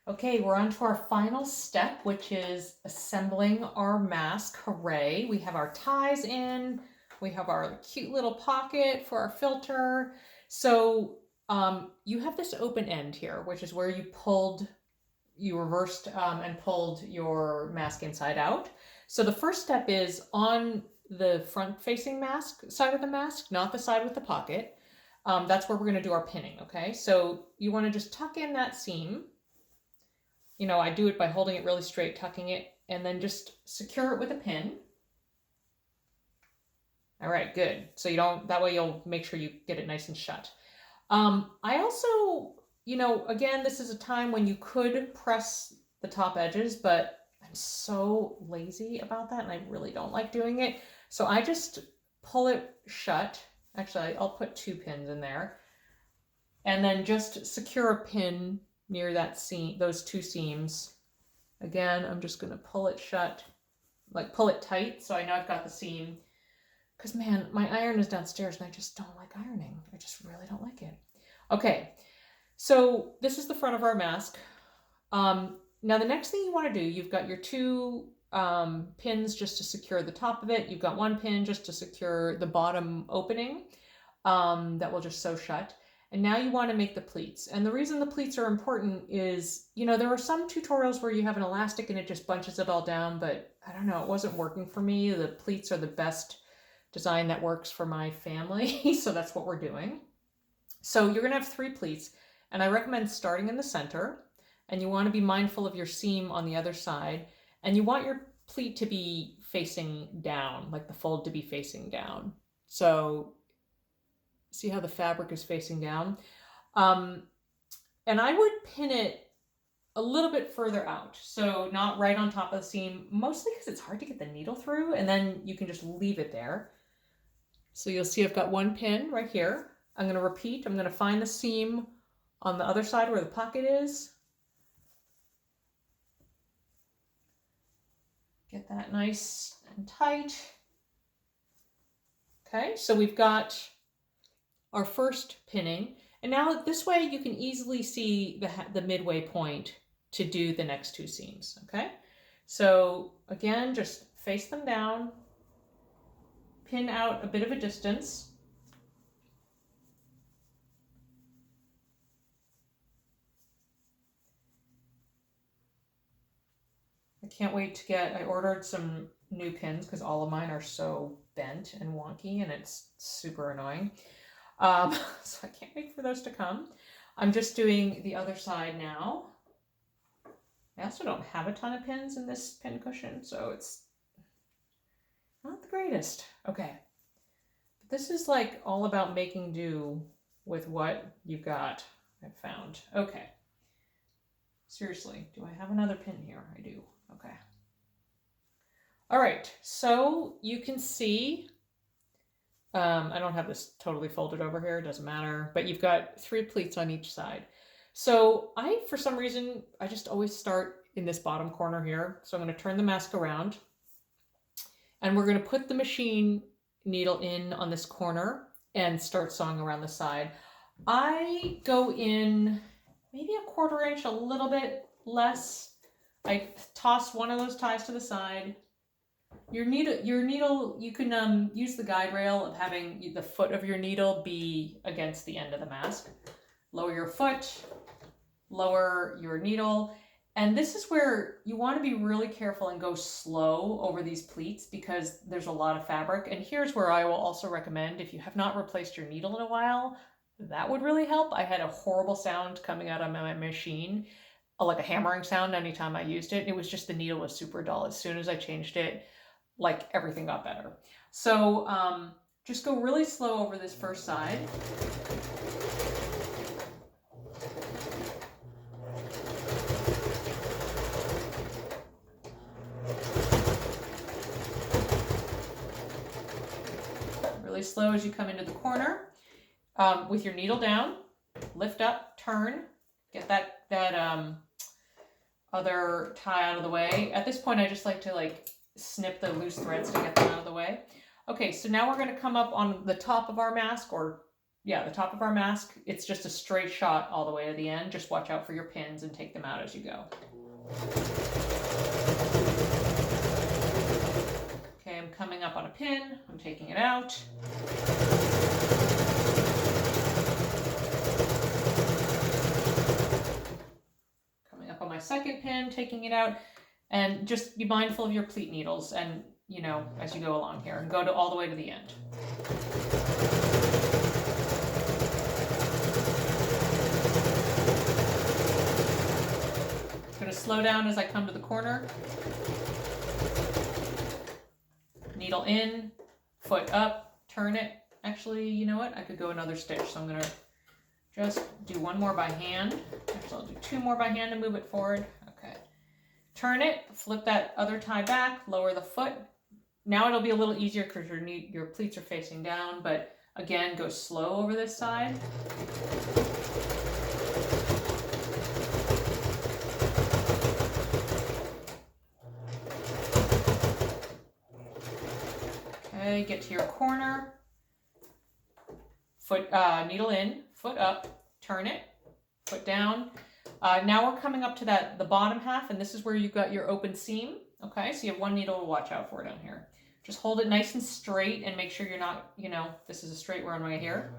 Okay, we're on to our final step, which is assembling our mask. Hooray. We have our ties in, we have our cute little pocket for our filter. So you have this open end here, which is where you reversed and pulled your mask inside out. So the first step is on the front facing mask side of the mask, not the side with the pocket. That's where we're going to do our pinning, okay? So you want to just tuck in that seam. You know, I do it by holding it really straight, tucking it, and then just secure it with a pin. All right, good. So you don't, that way you'll make sure you get it nice and shut. I also, again, this is a time when you could press the top edges, but I'm so lazy about that and I really don't like doing it. So I just pull it shut. Actually, I'll put 2 pins in there and then just secure a pin near that seam, those 2 seams. Again, I'm just gonna pull it shut, like pull it tight so I know I've got the seam. Because man, my iron is downstairs and I just don't like ironing. I just really don't like it. Okay, so this is the front of our mask. Now the next thing you want to do, you've got your 2 pins just to secure the top of it. You've got 1 pin just to secure the bottom opening that will just sew shut. And now you want to make the pleats. And the reason the pleats are important is, there are some tutorials where you have an elastic and it just bunches it all down, but I don't know, it wasn't working for me. The pleats are the best design that works for my family, so that's what we're doing. So you're gonna have 3 pleats, and I recommend starting in the center, and you want to be mindful of your seam on the other side, and you want your pleat to be facing down, like the fold to be facing down. So see how the fabric is facing down? And I would pin it a little bit further out, so not right on top of the seam, mostly because it's hard to get the needle through, and then you can just leave it there. So you'll see I've got 1 pin right here. I'm going to repeat. I'm going to find the seam on the other side where the pocket is. Get that nice and tight. Okay, so we've got our first pinning. And now this way you can easily see the midway point to do the next 2 seams, okay? So again, just face them down, pin out a bit of a distance. I can't wait to I ordered some new pins because all of mine are so bent and wonky and it's super annoying. So I can't wait for those to come. I'm just doing the other side now. I also don't have a ton of pins in this pin cushion, so it's not the greatest. Okay. But this is like all about making do with what you've got, I've found. Okay. Seriously, do I have another pin here? I do. Okay. All right, so you can see, I don't have this totally folded over here, it doesn't matter, but you've got 3 pleats on each side. So for some reason, I just always start in this bottom corner here. So I'm going to turn the mask around and we're going to put the machine needle in on this corner and start sewing around the side. I go in maybe a 1/4 inch, a little bit less. I toss one of those ties to the side. Your needle, you can use the guide rail of having the foot of your needle be against the end of the mask. Lower your foot, lower your needle. And this is where you want to be really careful and go slow over these pleats because there's a lot of fabric. And here's where I will also recommend, if you have not replaced your needle in a while, that would really help. I had a horrible sound coming out of my machine, like a hammering sound anytime I used it. It was just the needle was super dull. As soon as I changed it, like everything got better. So just go really slow over this first side. Really slow as you come into the corner. With your needle down, lift up, turn, get that other tie out of the way. At this point, I just like to snip the loose threads to get them out of the way. Okay, so now we're going to come up on the top of our mask, or yeah, the top of our mask, it's just a straight shot all the way to the end. Just watch out for your pins and take them out as you go. Okay, I'm coming up on a pin, I'm taking it out. Coming up on my second pin, taking it out, and just be mindful of your pleat needles and, you know, as you go along here, and go all the way to the end. I'm going to slow down as I come to the corner. Needle in, foot up, turn it. Actually, you know what? I could go another stitch, so I'm going to just do one more by hand. Actually, I'll do two more by hand to move it forward. Okay. Turn it, flip that other tie back, lower the foot. Now it'll be a little easier because your pleats are facing down, but again, go slow over this side. Okay, get to your corner. Foot, needle in, foot up, turn it, foot down. Now we're coming up to the bottom half, and this is where you've got your open seam. Okay, so you have one needle to watch out for down here. Just hold it nice and straight and make sure you're not, you know, this is a straight run right here.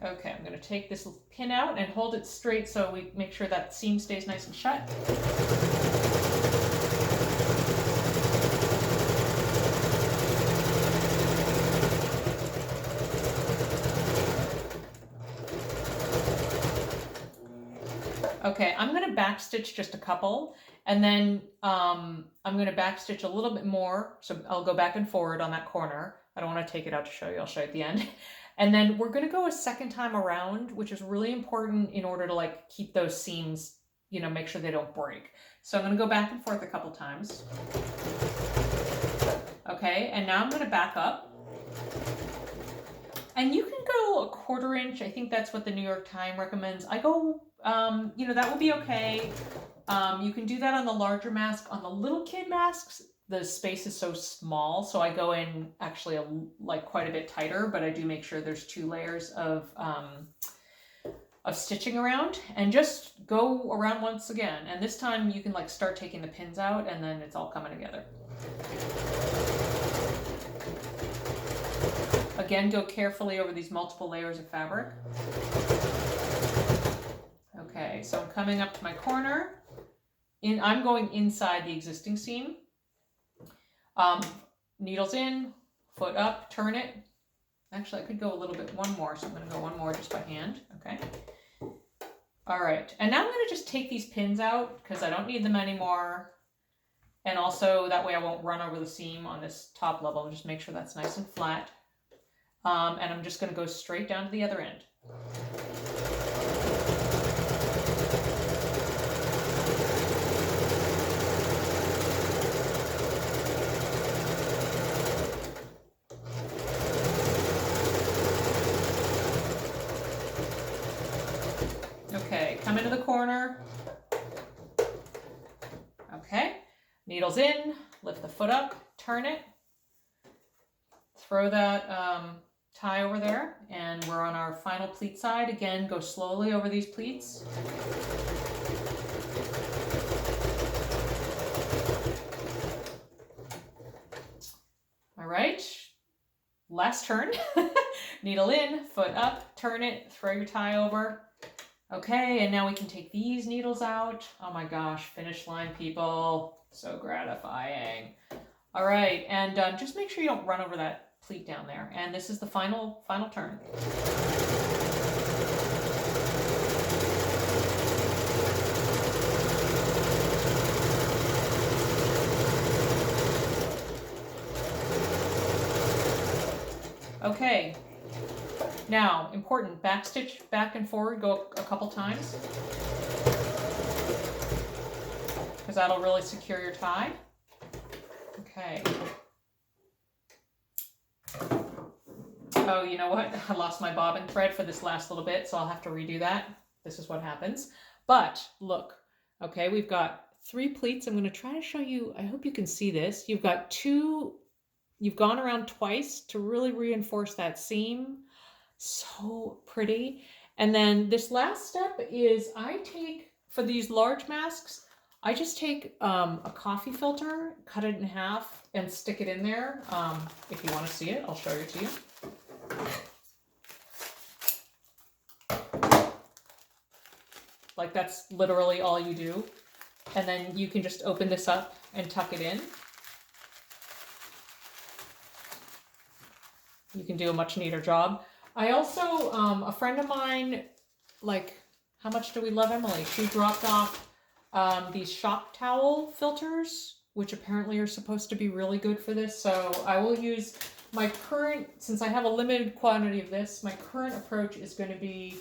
Okay, I'm going to take this pin out and hold it straight so we make sure that seam stays nice and shut. Okay, I'm going to backstitch just a couple, and then I'm going to backstitch a little bit more, so I'll go back and forward on that corner. I don't want to take it out to show you, I'll show you at the end. And then we're going to go a second time around, which is really important in order to like keep those seams, you know, make sure they don't break. So I'm going to go back and forth a couple times. Okay, and now I'm going to back up. And you can go a 1/4 inch. I think that's what the New York Times recommends. I go, you know, that will be okay. You can do that on the larger mask. On the little kid masks, the space is so small, so I go in actually like quite a bit tighter, but I do make sure there's 2 layers of stitching around, and just go around once again. And this time you can like start taking the pins out, and then it's all coming together. Again, go carefully over these multiple layers of fabric. Okay, so I'm coming up to my corner. I'm going inside the existing seam. Needles in, foot up, turn it. Actually, I could go a little bit, one more, so I'm going to go one more just by hand. Okay. All right, and now I'm going to just take these pins out because I don't need them anymore. And also, that way I won't run over the seam on this top level. Just make sure that's nice and flat. And I'm just going to go straight down to the other end. Okay, come into the corner. Okay, needles in, lift the foot up, turn it, throw that tie over there, and we're on our final pleat side. Again, go slowly over these pleats. All right, last turn. Needle in, foot up, turn it, throw your tie over. Okay, and now we can take these needles out. Oh my gosh, finish line, people. So gratifying. All right, and just make sure you don't run over that pleat down there. And this is the final turn. Okay, now important, backstitch back and forward, go a couple times, because that'll really secure your tie. Okay. Oh, you know what? I lost my bobbin thread for this last little bit, so I'll have to redo that. This is what happens. But look, okay, we've got 3 pleats. I'm going to try to show you. I hope you can see this. You've got two, you've gone around twice to really reinforce that seam. So pretty. And then this last step is I take, for these large masks, I just take a coffee filter, cut it in half, and stick it in there. If you want to see it, I'll show it to you. Like that's literally all you do. And then you can just open this up and tuck it in. You can do a much neater job. I also, a friend of mine, like, how much do we love Emily? She dropped off these shop towel filters, which apparently are supposed to be really good for this. So I will use my current, since I have a limited quantity of this, my current approach is going to be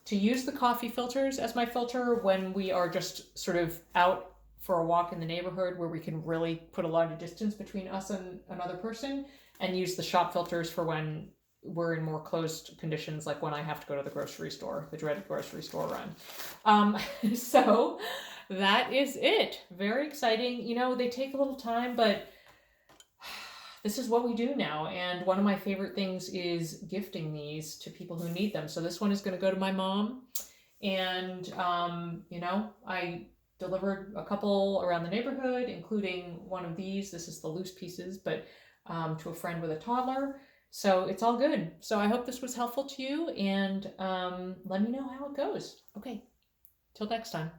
to use the coffee filters as my filter when we are just sort of out for a walk in the neighborhood where we can really put a lot of distance between us and another person, and use the shop filters for when we're in more closed conditions, like when I have to go to the grocery store, the dreaded grocery store run. So that is it. Very exciting. You know, they take a little time, but this is what we do now. And one of my favorite things is gifting these to people who need them. So this one is going to go to my mom. And, you know, I delivered a couple around the neighborhood, including one of these. This is the loose pieces, but to a friend with a toddler. So it's all good. So I hope this was helpful to you, and let me know how it goes. Okay, till next time.